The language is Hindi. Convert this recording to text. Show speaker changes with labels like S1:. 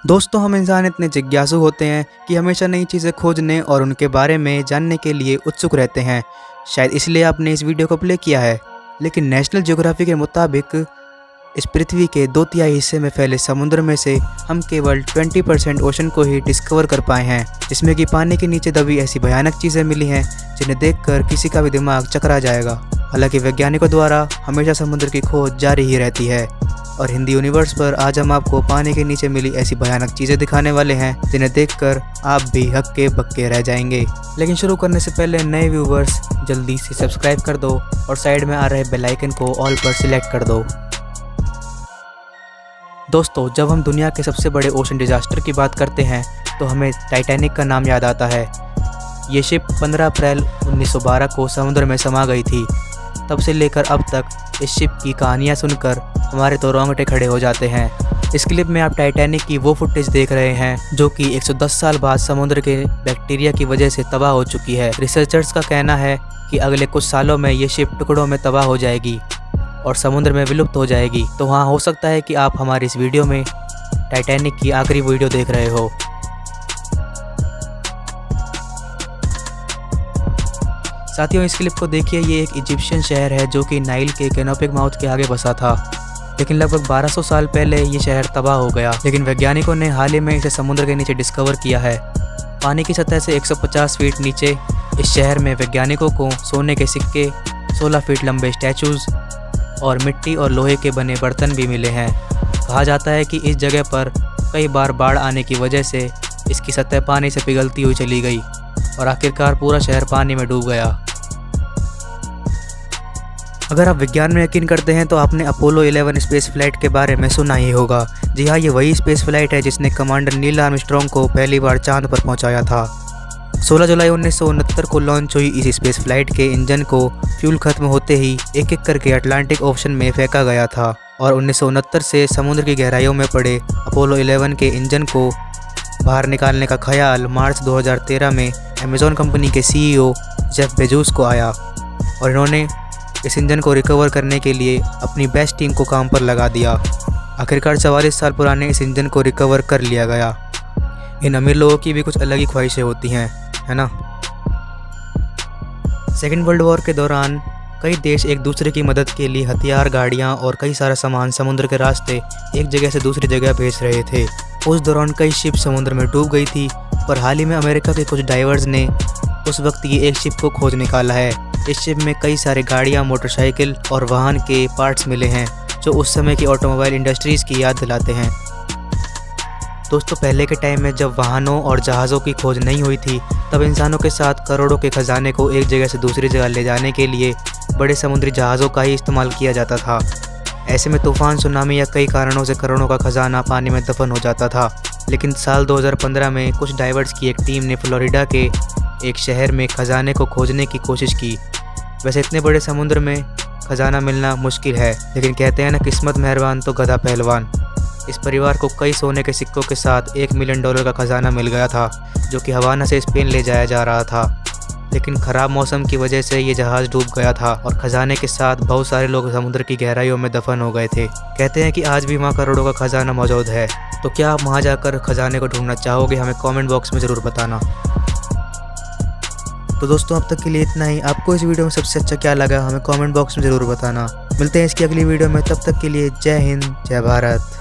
S1: दोस्तों, हम इंसान इतने जिज्ञासु होते हैं कि हमेशा नई चीज़ें खोजने और उनके बारे में जानने के लिए उत्सुक रहते हैं। शायद इसलिए आपने इस वीडियो को प्ले किया है। लेकिन नेशनल ज्योग्राफी के मुताबिक इस पृथ्वी के 2/3 हिस्से में फैले समुद्र में से हम केवल 20% ओशन को ही डिस्कवर कर पाए हैं, जिसमें कि पानी के नीचे दबी ऐसी भयानक चीज़ें मिली हैं जिन्हें देखकर किसी का भी दिमाग चकरा जाएगा। हालांकि वैज्ञानिकों द्वारा हमेशा समुद्र की खोज जारी ही रहती है। और हिंदी यूनिवर्स पर आज हम आपको पानी के नीचे मिली ऐसी भयानक चीज़ें दिखाने वाले हैं जिन्हें देखकर आप भी हक्के बक्के रह जाएंगे। लेकिन शुरू करने से पहले नए व्यूवर्स जल्दी से सब्सक्राइब कर दो और साइड में आ रहे बेल आइकन को ऑल पर सिलेक्ट कर दो। दोस्तों, जब हम दुनिया के सबसे बड़े ओशन डिजास्टर की बात करते हैं तो हमें टाइटैनिक का नाम याद आता है। ये शिप 15 अप्रैल 1912 को समुद्र में समा गई थी। तब से लेकर अब तक इस शिप की कहानियाँ सुनकर हमारे तो रोंगटे खड़े हो जाते हैं। इस क्लिप में आप टाइटैनिक की वो फुटेज देख रहे हैं जो कि 110 साल बाद समुद्र के बैक्टीरिया की वजह से तबाह हो चुकी है। रिसर्चर्स का कहना है कि अगले कुछ सालों में ये शिप टुकड़ों में तबाह हो जाएगी और समुद्र में विलुप्त हो जाएगी। तो हाँ, हो सकता है कि आप हमारी इस वीडियो में टाइटैनिक की आखिरी वीडियो देख रहे हो। साथियों, इस क्लिप को देखिए। ये एक इजिप्शियन शहर है जो कि नाइल के कैनोपिक माउथ के आगे बसा था, लेकिन लगभग 1200 साल पहले ये शहर तबाह हो गया। लेकिन वैज्ञानिकों ने हाल ही में इसे समुद्र के नीचे डिस्कवर किया है। पानी की सतह से 150 फीट नीचे इस शहर में वैज्ञानिकों को सोने के सिक्के, 16 फीट लंबे स्टैचूज और मिट्टी और लोहे के बने बर्तन भी मिले हैं। कहा जाता है कि इस जगह पर कई बार बाढ़ आने की वजह से इसकी सतह पानी से पिघलती हुई चली गई और आखिरकार पूरा शहर पानी में डूब गया। अगर आप विज्ञान में यकीन करते हैं तो आपने अपोलो 11 स्पेस फ्लाइट के बारे में सुना ही होगा। जी हाँ, ये वही स्पेस फ्लाइट है जिसने कमांडर नील आर्मस्ट्रॉन्ग को पहली बार चांद पर पहुंचाया था। 16 जुलाई 1969 को लॉन्च हुई इस स्पेस फ्लाइट के इंजन को फ्यूल खत्म होते ही एक एक करके अटलांटिक ओशन में फेंका गया था और 1969 से समुद्र की गहराइयों में पड़े अपोलो 11 के इंजन को बाहर निकालने का ख्याल मार्च 2013 में अमेज़न कंपनी के CEO जेफ बेजोस को आया और इन्होंने इस इंजन को रिकवर करने के लिए अपनी बेस्ट टीम को काम पर लगा दिया। आखिरकार 44 साल पुराने इस इंजन को रिकवर कर लिया गया। इन अमीर लोगों की भी कुछ अलग ही ख्वाहिशें होती हैं, है ना। सेकेंड वर्ल्ड वॉर के दौरान कई देश एक दूसरे की मदद के लिए हथियार, गाड़ियाँ और कई सारा सामान समुद्र के रास्ते एक जगह से दूसरी जगह भेज रहे थे। उस दौरान कई शिप समुद्र में डूब गई थी, पर हाल ही में अमेरिका के कुछ डाइवर्स ने उस वक्त ये एक शिप को खोज निकाला है। इस शिप में कई सारे गाड़ियाँ, मोटरसाइकिल और वाहन के पार्ट्स मिले हैं जो उस समय की ऑटोमोबाइल इंडस्ट्रीज़ की याद दिलाते हैं। दोस्तों, पहले के टाइम में जब वाहनों और जहाज़ों की खोज नहीं हुई थी तब इंसानों के साथ करोड़ों के खजाने को एक जगह से दूसरी जगह ले जाने के लिए बड़े समुद्री जहाज़ों का ही इस्तेमाल किया जाता था। ऐसे में तूफान, सुनामी या कई कारणों से करोड़ों का खजाना पानी में दफन हो जाता था। लेकिन साल 2015 में कुछ डाइवर्स की एक टीम ने फ्लोरिडा के एक शहर में खजाने को खोजने की कोशिश की। वैसे इतने बड़े समुद्र में खजाना मिलना मुश्किल है, लेकिन कहते हैं ना, किस्मत मेहरबान तो गधा पहलवान। इस परिवार को कई सोने के सिक्कों के साथ $1 मिलियन का खजाना मिल गया था जो कि हवाना से स्पेन ले जाया जा रहा था। लेकिन ख़राब मौसम की वजह से ये जहाज़ डूब गया था और खजाने के साथ बहुत सारे लोग समुद्र की गहराइयों में दफन हो गए थे। कहते हैं कि आज भी वहाँ करोड़ों का खजाना मौजूद है। तो क्या आप वहाँ जाकर खजाने को ढूंढना चाहोगे? हमें कमेंट बॉक्स में ज़रूर बताना। तो दोस्तों, अब तक के लिए इतना ही। आपको इस वीडियो में सबसे अच्छा क्या लगा हमें कमेंट बॉक्स में ज़रूर बताना। मिलते हैं इसकी अगली वीडियो में, तब तक के लिए जय हिंद, जय भारत।